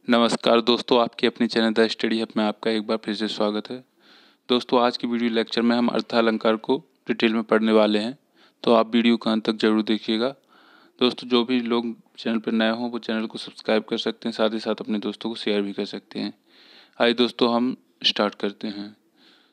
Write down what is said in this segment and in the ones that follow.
नमस्कार दोस्तों, आपकी अपनी चैनल द स्टडी हब में आपका एक बार फिर से स्वागत है। दोस्तों, आज की वीडियो लेक्चर में हम अर्थालंकार को डिटेल में पढ़ने वाले हैं, तो आप वीडियो को अंत तक जरूर देखिएगा। दोस्तों, जो भी लोग चैनल पर नए हों वो चैनल को सब्सक्राइब कर सकते हैं, साथ ही साथ अपने दोस्तों को शेयर भी कर सकते हैं। आइए दोस्तों, हम स्टार्ट करते हैं।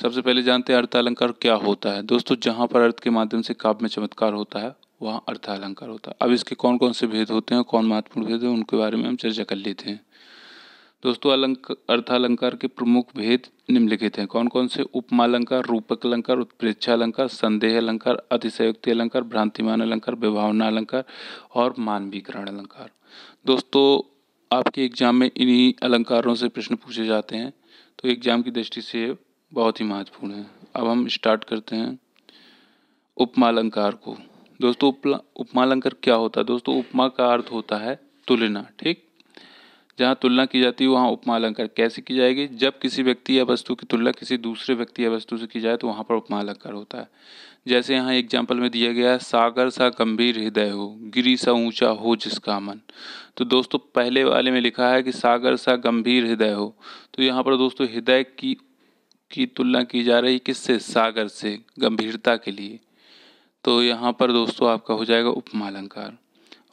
सबसे पहले जानते हैं अर्थालंकार क्या होता है। दोस्तों, जहाँ पर अर्थ के माध्यम से काव्य में चमत्कार होता है वहाँ अर्थालंकार होता है। अब इसके कौन कौन से भेद होते हैं, कौन महत्वपूर्ण भेद है, उनके बारे में हम चर्चा कर लेते हैं। दोस्तों, अर्थालंकार के प्रमुख भेद निम्नलिखित हैं। कौन कौन से? उपमालंकार, रूपक अलंकार, उत्प्रेक्षा अलंकार, संदेह अलंकार, अतिशयोक्ति अलंकार, भ्रांतिमान अलंकार, विभावना अलंकार और मानवीकरण अलंकार। दोस्तों, आपके एग्जाम में इन्हीं अलंकारों से प्रश्न पूछे जाते हैं, तो एग्जाम की दृष्टि से बहुत ही महत्वपूर्ण है। अब हम स्टार्ट करते हैं उपमालंकार को। दोस्तों, उपमालंकार क्या होता है? दोस्तों, उपमा का अर्थ होता है तुलना। ठीक, जहाँ तुलना की जाती है वहाँ उपमा अलंकार कैसे की जाएगी? जब किसी व्यक्ति या वस्तु की तुलना किसी दूसरे व्यक्ति या वस्तु से की जाए तो वहाँ पर उपमा अलंकार होता है। जैसे यहाँ एग्जाम्पल में दिया गया है, सागर सा गंभीर हृदय हो, गिरी सा ऊंचा हो जिसका मन। तो दोस्तों, पहले वाले में लिखा है कि सागर सा गंभीर हृदय हो, तो यहाँ पर दोस्तों हृदय की तुलना की जा रही किससे? सागर से, गंभीरता के लिए। तो यहाँ पर दोस्तों आपका हो जाएगा उपमा अलंकार।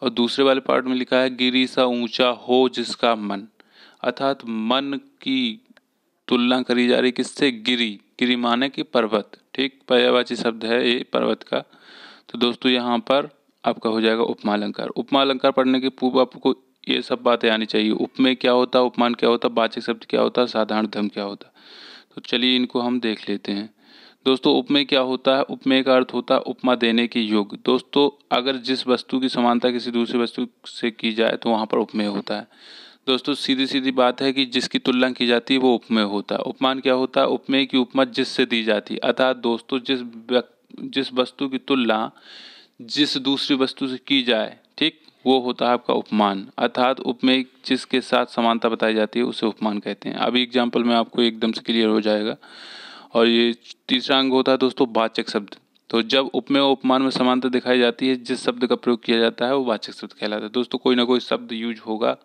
और दूसरे वाले पार्ट में लिखा है, गिरी सा ऊंचा हो जिसका मन, अर्थात मन की तुलना करी जा रही किससे? गिरी। गिरी माने कि पर्वत। ठीक, पर्यायवाची शब्द है ये पर्वत का। तो दोस्तों यहाँ पर आपका हो जाएगा उपमा अलंकार। उपमा अलंकार पढ़ने के पूर्व आपको ये सब बातें आनी चाहिए। उपमेय क्या होता है, उपमान क्या होता है, वाचक शब्द क्या होता है, साधारण धर्म क्या होता है। तो चलिए इनको हम देख लेते हैं। दोस्तों, उपमेय क्या होता है? उपमेय का अर्थ होता है उपमा देने के योग्य। दोस्तों, अगर जिस वस्तु की समानता किसी दूसरी वस्तु से की जाए तो वहाँ पर उपमेय होता है। दोस्तों, सीधी सीधी बात है कि जिसकी तुलना की जाती है वो उपमेय होता है। उपमान क्या होता है? उपमेय की उपमा जिससे दी जाती है, अर्थात दोस्तों जिस वस्तु की तुलना जिस दूसरी वस्तु से की जाए, ठीक, वो होता है आपका उपमान। अर्थात उपमेय जिसके साथ समानता बताई जाती है उसे उपमान कहते हैं। अभी एग्जाम्पल में आपको एकदम से क्लियर हो जाएगा। और ये तीसरा अंग होता है दोस्तों वाचक शब्द। तो जब उपमेय और उपमान में समानता दिखाई जाती है, जिस शब्द का प्रयोग किया जाता है वो वाचक शब्द कहलाता है। दोस्तों, कोई ना कोई शब्द यूज होगा।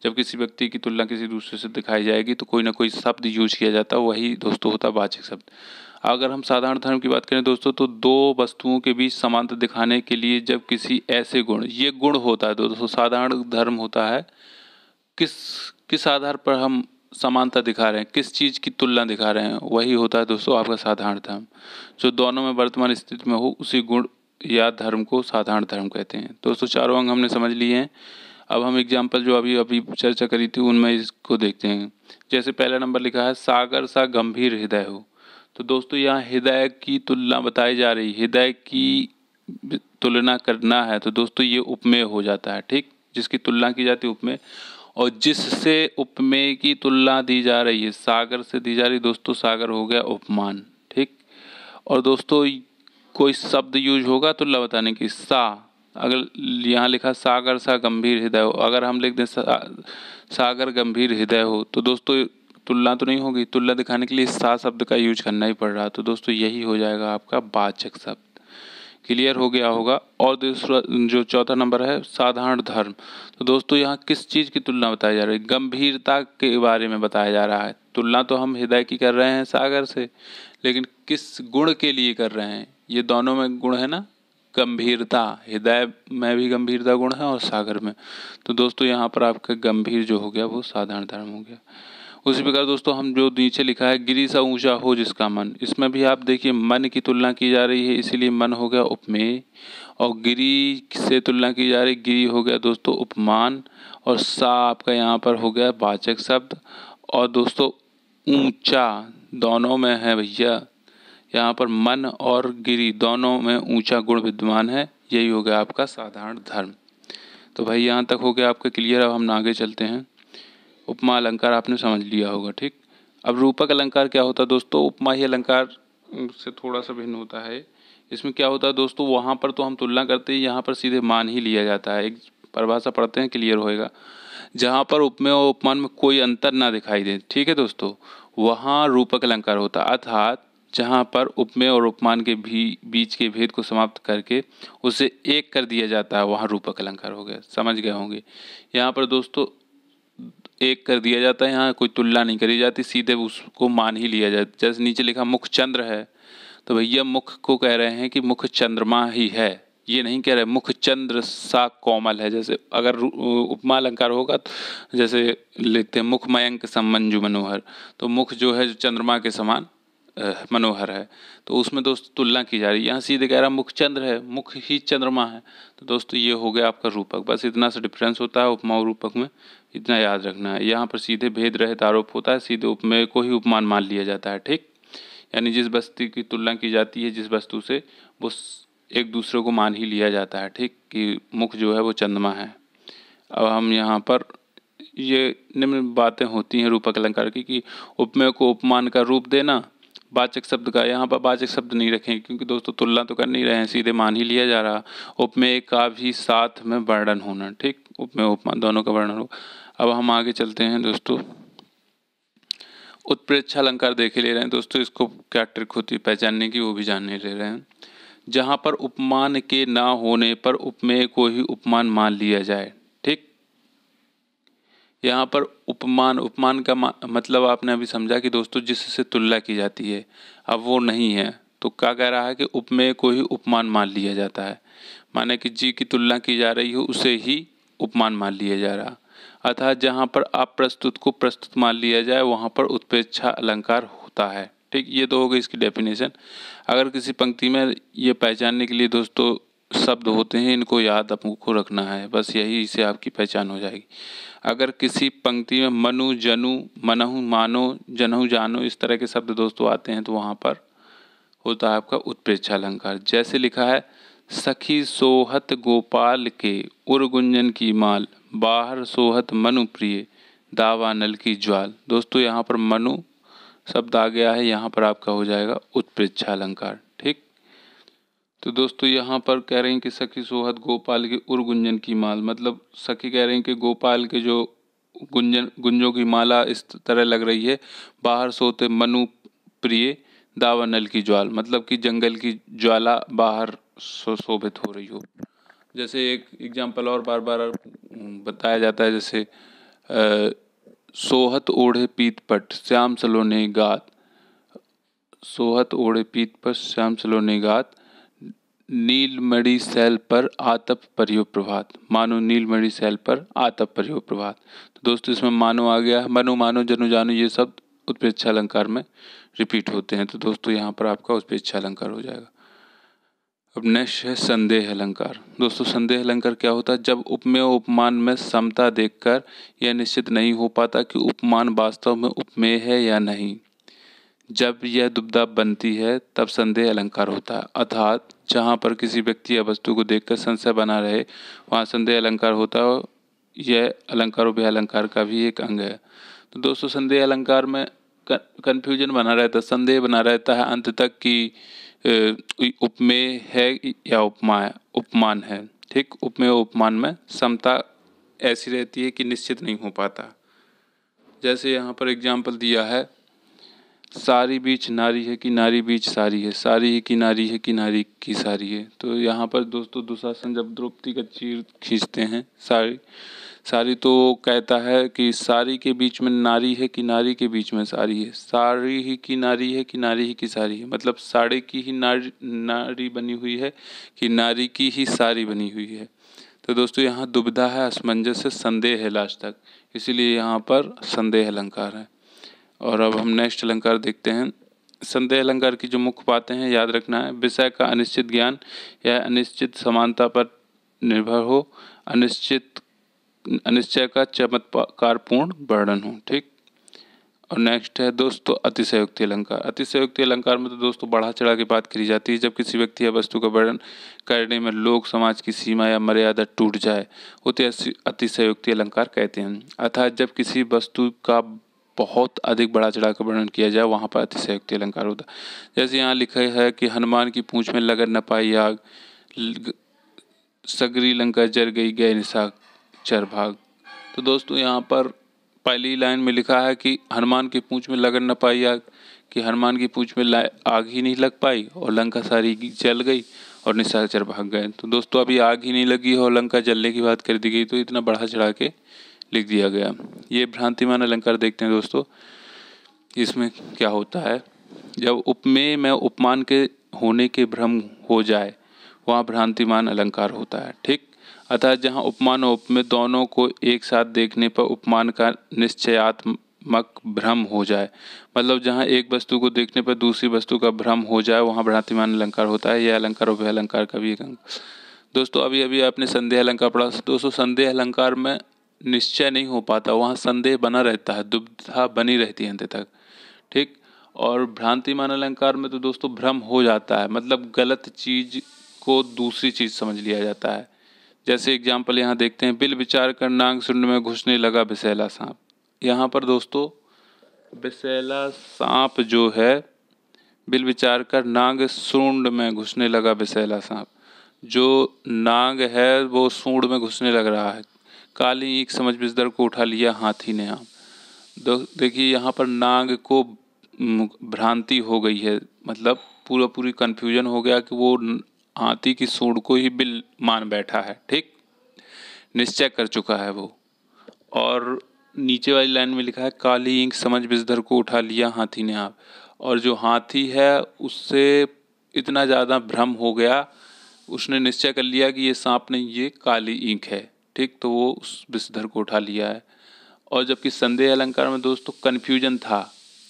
जब किसी व्यक्ति की तुलना किसी दूसरे से दिखाई जाएगी तो कोई ना कोई शब्द यूज किया जाता है, वही दोस्तों होता है वाचक शब्द। अगर हम साधारण धर्म की बात करें दोस्तों, तो दो वस्तुओं के बीच समानता दिखाने के लिए जब किसी ऐसे गुण, ये गुण होता है दोस्तों, साधारण धर्म होता है किस किस आधार पर हम समानता दिखा रहे हैं, किस चीज़ की तुलना दिखा रहे हैं, वही होता है दोस्तों आपका साधारण धर्म। जो दोनों में वर्तमान स्थिति में हो उसी गुण या धर्म को साधारण धर्म कहते हैं। दोस्तों, चारों अंग हमने समझ लिए हैं। अब हम एग्जाम्पल जो अभी अभी चर्चा करी थी उनमें इसको देखते हैं। जैसे पहला नंबर लिखा है, सागर सा गंभीर हृदय हो। तो दोस्तों यहाँ हृदय की तुलना बताई जा रही, हृदय की तुलना करना है तो दोस्तों ये उपमेय हो जाता है। ठीक, जिसकी तुलना की जाती है उपमेय, और जिससे उपमेय की तुलना दी जा रही है, सागर से दी जा रही, दोस्तों सागर हो गया उपमान। ठीक, और दोस्तों कोई शब्द यूज होगा तुलना बताने की, सा। अगर यहाँ लिखा सागर सा गंभीर हृदय हो, अगर हम लिख दें सागर गंभीर हृदय हो, तो दोस्तों तुलना तो नहीं होगी। तुलना दिखाने के लिए सा शब्द का यूज करना ही पड़ रहा, तो दोस्तों यही हो जाएगा आपका वाचक शब्द। क्लियर हो गया होगा। और दूसरा जो चौथा नंबर है, साधारण धर्म। तो दोस्तों यहाँ किस चीज़ की तुलना बताई जा रही है? गंभीरता के बारे में बताया जा रहा है। तुलना तो हम हृदय की कर रहे हैं सागर से, लेकिन किस गुण के लिए कर रहे हैं? ये दोनों में गुण है ना, गंभीरता। हृदय में भी गंभीरता गुण है और सागर में। तो दोस्तों यहाँ पर आपका गंभीर जो हो गया वो साधारण धर्म हो गया। उसी प्रकार दोस्तों हम जो नीचे लिखा है, गिरी सा ऊंचा हो जिसका मन, इसमें भी आप देखिए मन की तुलना की जा रही है, इसीलिए मन हो गया उपमेय। और गिरी से तुलना की जा रही, गिरी हो गया दोस्तों उपमान। और सा आपका यहाँ पर हो गया वाचक शब्द। और दोस्तों ऊंचा दोनों में है भैया, यहाँ पर मन और गिरी दोनों में ऊंचा गुण विद्यमान है, यही हो गया आपका साधारण धर्म। तो भाई यहाँ तक हो गया आपका क्लियर। अब हम आगे चलते हैं। उपमा अलंकार आपने समझ लिया होगा। ठीक, अब रूपक अलंकार क्या होता है दोस्तों? उपमा ही अलंकार से थोड़ा सा भिन्न होता है। इसमें क्या होता है दोस्तों, वहाँ पर तो हम तुलना करते हैं, यहाँ पर सीधे मान ही लिया जाता है। एक परिभाषा पढ़ते हैं, क्लियर होएगा। जहाँ पर उपमेय और उपमान में कोई अंतर ना दिखाई दे, ठीक है दोस्तों, वहाँ रूपक अलंकार होता है। अर्थात जहाँ पर उपमेय और उपमान के बीच के भेद को समाप्त करके उसे एक कर दिया जाता है, वहाँ रूपक अलंकार हो गया। समझ गए होंगे। यहाँ पर दोस्तों एक कर दिया जाता है, यहाँ कोई तुलना नहीं करी जाती, सीधे उसको मान ही लिया जाता है। जैसे नीचे लिखा मुख चंद्र है, तो भैया मुख को कह रहे हैं कि मुख चंद्रमा ही है, ये नहीं कह रहे मुख चंद्र सा कोमल है। जैसे अगर उपमा अलंकार होगा तो जैसे लिखते हैं मुख मयंक सम मंजू मनोहर, तो मुख जो है जो चंद्रमा के समान मनोहर है, तो उसमें दोस्तों तुलना की जा रही है। यहाँ सीधे कह रहा मुख चंद्र है, मुख ही चंद्रमा है। तो दोस्तों ये हो गया आपका रूपक, बस इतना सा डिफरेंस होता है उपमा और रूपक में, इतना याद रखना है। यहाँ पर सीधे भेद रहित आरोप होता है, सीधे उपमेय को ही उपमान मान लिया जाता है, ठीक। यानी जिस वस्तु की तुलना की जाती है जिस वस्तु से, वो एक दूसरे को मान ही लिया जाता है, ठीक, कि मुख जो है वो चंद्रमा है। अब हम यहाँ पर ये निम्न बातें होती हैं रूपक अलंकार की कि उपमेय को उपमान का रूप देना, वाचक शब्द का, यहाँ पर वाचक शब्द नहीं रखेंगे क्योंकि दोस्तों तुलना तो कर नहीं रहे हैं, सीधे मान ही लिया जा रहा। उपमेय का भी साथ में वर्णन होना, ठीक, उपमेय उपमान दोनों का वर्णन हो। अब हम आगे चलते हैं दोस्तों, उत्प्रेक्षा अलंकार देखे ले रहे हैं दोस्तों, इसको क्या ट्रिक होती है पहचानने की वो भी जानने ले रहे हैं। जहाँ पर उपमान के ना होने पर उपमेय को ही उपमान मान लिया जाए, ठीक। यहाँ पर उपमान का मतलब आपने अभी समझा कि दोस्तों जिससे तुलना की जाती है, अब वो नहीं है तो क्या कह रहा है कि उपमेय को ही उपमान मान लिया जाता है, माने कि जी की तुलना की जा रही हो उसे ही उपमान मान लिया जा रहा। अतः जहाँ पर अप्रस्तुत को प्रस्तुत मान लिया जाए वहाँ पर उत्प्रेक्षा अलंकार होता है, ठीक। ये तो हो गई इसकी डेफिनेशन। अगर किसी पंक्ति में ये पहचानने के लिए दोस्तों शब्द होते हैं, इनको याद आपको रखना है, बस यही से आपकी पहचान हो जाएगी। अगर किसी पंक्ति में मनु जनु मनहु मानो जनहु जानो इस तरह के शब्द दोस्तों आते हैं तो वहाँ पर होता है आपका उत्प्रेक्षा अलंकार। जैसे लिखा है सखी सोहत गोपाल के उर गुंजन की माल, बाहर सोहत मनु प्रिय दावा नल की ज्वाल। दोस्तों यहाँ पर मनु शब्द आ गया है, यहाँ पर आपका हो जाएगा उत्प्रेक्षा अलंकार, ठीक। तो दोस्तों यहाँ पर कह रहे हैं कि सखी सोहत गोपाल के उर गुंजन की माल, मतलब सखी कह रहे हैं कि गोपाल के जो गुंजों की माला इस तरह लग रही है, बाहर सोते मनु प्रिय दावा नल की ज्वाल, मतलब कि जंगल की ज्वाला बाहर शोभित हो रही हो। जैसे एक एग्जाम्पल और बार बार बताया जाता है, जैसे सोहत ओढ़े पीत पट श्याम सलोने गात, सोहत ओढ़े पीत पट श्याम सलोने गात, नीलमणि शैल पर आतप परियो प्रभात, मानो नीलमणि शैल पर आतप परियो प्रभात। तो दोस्तों इसमें मानो आ गया, मनु मानो जनु जानो ये शब्द उत्प्रेक्षा अलंकार में रिपीट होते हैं, तो दोस्तों यहाँ पर आपका उत्प्रेक्षा अलंकार हो जाएगा। अब नेक्स्ट है संदेह अलंकार। दोस्तों संदेह अलंकार क्या होता है, जब उपमेय उपमान में समता देखकर यह निश्चित नहीं हो पाता कि उपमान वास्तव में उपमेय है या नहीं, जब यह दुविधा बनती है तब संदेह अलंकार होता है। अर्थात जहाँ पर किसी व्यक्ति या वस्तु को देखकर संशय बना रहे वहाँ संदेह अलंकार होता है। यह अलंकार और अलंकार का भी एक अंग है। तो दोस्तों संदेह अलंकार में कन्फ्यूजन बना रहता है, संदेह बना रहता है अंत तक कि उपमेय है या उपमान है, ठीक। उपमेय उपमान में समता ऐसी रहती है कि निश्चित नहीं हो पाता। जैसे यहाँ पर एग्जाम्पल दिया है, सारी बीच नारी है कि नारी बीच सारी है, सारी ही की नारी है कि नारी की सारी है। तो यहाँ पर दोस्तों दुशासन जब द्रौपदी का चीर खींचते हैं, सारी तो कहता है कि सारी के बीच में नारी है कि नारी के बीच में सारी है, सारी ही की नारी है कि नारी ही की सारी है, मतलब साड़ी की ही नारी बनी हुई है कि नारी की ही सारी बनी हुई है। तो दोस्तों यहाँ दुविधा है, असमंजस है, संदेह है लास्ट तक, इसीलिए यहाँ पर संदेह अलंकार है। और अब हम नेक्स्ट अलंकार देखते हैं। संदेह अलंकार की जो मुख्य बातें हैं याद रखना है, विषय का अनिश्चित ज्ञान या अनिश्चित समानता पर निर्भर हो, अनिश्चय का चमत्कारपूर्ण वर्णन हो, ठीक। और नेक्स्ट है दोस्तों अतिशयोक्ति अलंकार। अतिशयोक्ति अलंकार में तो दोस्तों बढ़ा चढ़ा के बात करी जाती है, जब किसी व्यक्ति या वस्तु का वर्णन करने में लोक समाज की सीमा या मर्यादा टूट जाए उसे अतिशयोक्ति अलंकार कहते हैं। अर्थात जब किसी वस्तु का बहुत अधिक बढ़ा चढ़ा कर वर्णन किया जाए वहाँ पर अतिशयोक्ति अलंकार होता है। जैसे यहाँ लिखा है कि हनुमान की पूंछ में लगन न पाई आग, सगरी लंका जर गई गए निशाचर भाग। तो दोस्तों यहाँ पर पहली लाइन में लिखा है कि हनुमान की पूंछ में लगन न पाई आग, कि हनुमान की पूंछ में आग ही नहीं लग पाई और लंका सारी जल गई और निशाचर भाग गए। तो दोस्तों अभी आग ही नहीं लगी और लंका जलने की बात कर दी गई, तो इतना बढ़ा चढ़ा के लिख दिया गया। ये भ्रांतिमान अलंकार देखते हैं दोस्तों। इसमें क्या होता है, जब उपमेय में उपमान के होने के भ्रम हो जाए वहाँ भ्रांतिमान अलंकार होता है। ठीक, अतः जहाँ उपमान और उपमेय दोनों को एक साथ देखने पर उपमान का निश्चयात्मक भ्रम हो जाए, मतलब जहाँ एक वस्तु को देखने पर दूसरी वस्तु का भ्रम हो जाए वहाँ भ्रांतिमान अलंकार होता है। यह अलंकार उभय अलंकार का भी एक अंग। दोस्तों अभी अभी आपने संदेह अलंकार पढ़ा। दोस्तों संदेह अलंकार में निश्चय नहीं हो पाता, वहाँ संदेह बना रहता है, दुविधा बनी रहती है अंत तक। ठीक, और भ्रांतिमान अलंकार में तो दोस्तों भ्रम हो जाता है, मतलब गलत चीज को दूसरी चीज समझ लिया जाता है। जैसे एग्जाम्पल यहाँ देखते हैं, बिल विचार कर नाग सुंड में घुसने लगा विषैला सांप। यहाँ पर दोस्तों विषैला सांप जो है, बिल विचार कर नाग सूंड में घुसने लगा विषैला सांप। जो नाग है वो सूंड में घुसने लग रहा है। काली ईंख समझ बिस्तर को उठा लिया हाथी ने आम। देखिए यहाँ पर नाग को भ्रांति हो गई है, मतलब पूरी कन्फ्यूजन हो गया कि वो हाथी की सूंड को ही बिल मान बैठा है। ठीक, निश्चय कर चुका है वो। और नीचे वाली लाइन में लिखा है, काली ईंख समझ बिस्तर को उठा लिया हाथी ने आप। और जो हाथी है उससे इतना ज़्यादा भ्रम हो गया, उसने निश्चय कर लिया कि ये सांप नहीं, ये काली ईंख है। ठीक, तो वो उस विषधर को उठा लिया है। और जबकि संदेह अलंकार में दोस्तों कन्फ्यूजन था,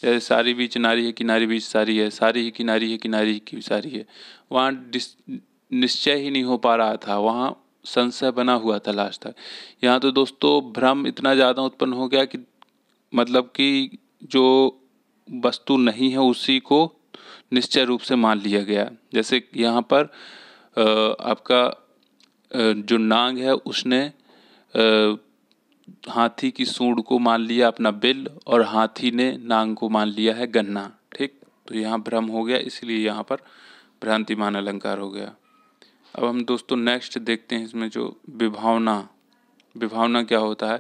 जैसे सारी बीच नारी है कि नारी बीच सारी है, सारी ही की नारी है कि नारी ही की सारी है, वहाँ निश्चय ही नहीं हो पा रहा था, वहाँ संशय बना हुआ था लास्ट तक। यहाँ तो दोस्तों भ्रम इतना ज़्यादा उत्पन्न हो गया कि मतलब कि जो वस्तु नहीं है उसी को निश्चय रूप से मान लिया गया। जैसे यहाँ पर आपका जो नाग है उसने हाथी की सूंड को मान लिया अपना बिल, और हाथी ने नाग को मान लिया है गन्ना। ठीक, तो यहाँ भ्रम हो गया, इसलिए यहाँ पर भ्रांतिमान अलंकार हो गया। अब हम दोस्तों नेक्स्ट देखते हैं इसमें जो विभावना। विभावना क्या होता है,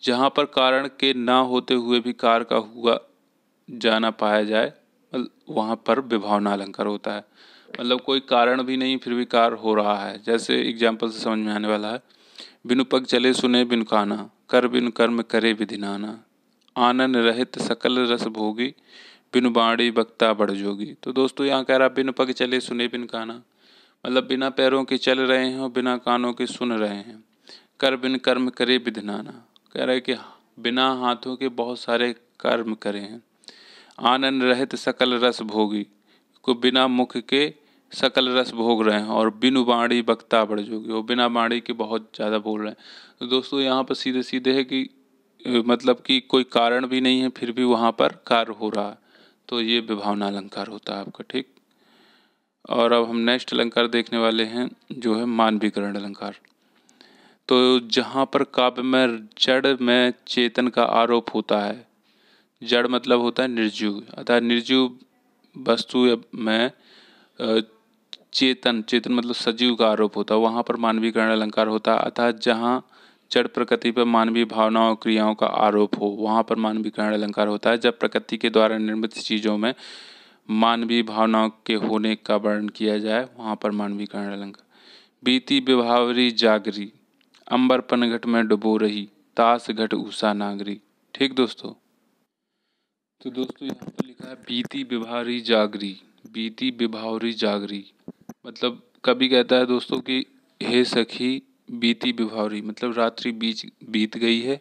जहाँ पर कारण के ना होते हुए भी कार का हुआ जाना पाया जाए वहाँ पर विभावना अलंकार होता है। मतलब कोई कारण भी नहीं फिर भी कार हो रहा है। जैसे एग्जाम्पल से समझ में आने वाला है, बिनु पग चले सुने बिनु काना, कर बिनु कर्म करे विधि नाना, आनंद रहित सकल रस भोगी, बिनु बाणी बक्ता बढ़ जोगी। तो दोस्तों यहाँ कह रहा बिनु पग चले सुने बिनु काना, मतलब बिना पैरों के चल रहे हैं और बिना कानों के सुन रहे हैं। कर बिन कर्म करे विधि नाना, कह रहे कि बिना हाथों के बहुत सारे कर्म करे हैं। आनंद रहित सकल रस भोगी, को बिना मुख के सकल रस भोग रहे हैं। और बिनु बाणी बक्ता बढ़ जोगी, वो बिना बाणी के बहुत ज़्यादा बोल रहे हैं। तो दोस्तों यहाँ पर सीधे सीधे है कि मतलब कि कोई कारण भी नहीं है फिर भी वहाँ पर कार्य हो रहा है, तो ये विभावना अलंकार होता है आपका। ठीक, और अब हम नेक्स्ट अलंकार देखने वाले हैं जो है मानवीकरण अलंकार। तो जहाँ पर काव्य में जड़ में चेतन का आरोप होता है, जड़ मतलब होता है निर्जीव, अर्थात निर्जीव वस्तु में चेतन मतलब सजीव का आरोप होता है, वहाँ पर मानवीकरण अलंकार होता है। अर्थात जहाँ जड़ प्रकृति पर मानवीय भावनाओं और क्रियाओं का आरोप हो वहाँ पर मानवीकरण अलंकार होता है। जब प्रकृति के द्वारा निर्मित चीज़ों में मानवीय भावनाओं के होने का वर्णन किया जाए वहाँ पर मानवीकरण अलंकार। बीती विभावरी जागरी, अंबर पनघट में डुबो रही, तास घट उषा नागरी। ठीक दोस्तों, तो दोस्तों यहाँ पर लिखा है बीती विभावरी जागरी, बीती विभावरी जागरी, मतलब कभी कहता है दोस्तों कि हे सखी बीती विभावरी, मतलब रात्रि बीत गई है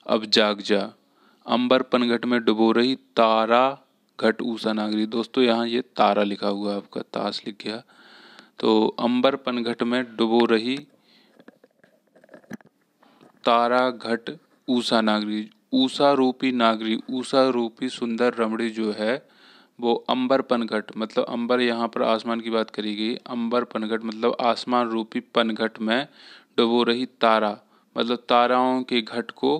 अब जाग जा। अंबर पनघट में डुबो रही, तारा घट उषा नागरी। दोस्तों यहाँ ये तारा लिखा हुआ है, आपका ताश लिख गया। तो अंबर पनघट में डुबो रही, तारा घट उषा नागरी, उषा रूपी नागरी, उषा रूपी सुंदर रमणी जो है वो अंबर पनघट, मतलब अंबर यहाँ पर आसमान की बात करी गई। अंबर पनघट मतलब आसमान रूपी पनघट में डुबो रही तारा, मतलब ताराओं के घट को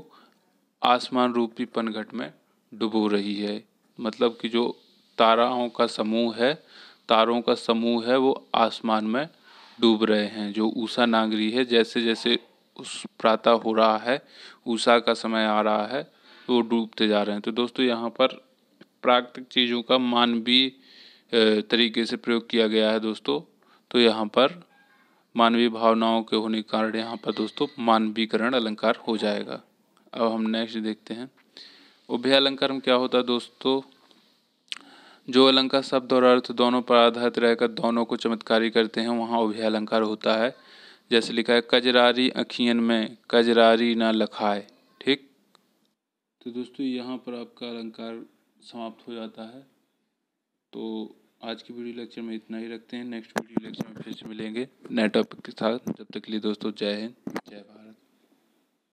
आसमान रूपी पनघट में डुबो रही है। मतलब कि जो ताराओं का समूह है, तारों का समूह है वो आसमान में डूब रहे हैं। जो उषा नागरी है, जैसे जैसे उस प्रातः हो रहा है, उषा का समय आ रहा है, तो वो डूबते जा रहे हैं। तो दोस्तों यहाँ पर प्राकृतिक चीज़ों का मानवीय तरीके से प्रयोग किया गया है दोस्तों। तो यहाँ पर मानवीय भावनाओं के होने के कारण यहाँ पर दोस्तों मानवीकरण अलंकार हो जाएगा। अब हम नेक्स्ट देखते हैं। उभय अलंकार में क्या होता है दोस्तों, जो अलंकार शब्द और अर्थ दोनों पर आधारित रहकर दोनों को चमत्कारी करते हैं वहाँ उभय अलंकार होता है। जैसे लिखा है कजरारी अखियन में कजरारी ना लखाए। ठीक, तो दोस्तों यहाँ पर आपका अलंकार समाप्त हो जाता है। तो आज की वीडियो लेक्चर में इतना ही रखते हैं। नेक्स्ट वीडियो लेक्चर में फिर से मिलेंगे नए टॉपिक के साथ। जब तक के लिए दोस्तों जय हिंद जय भारत।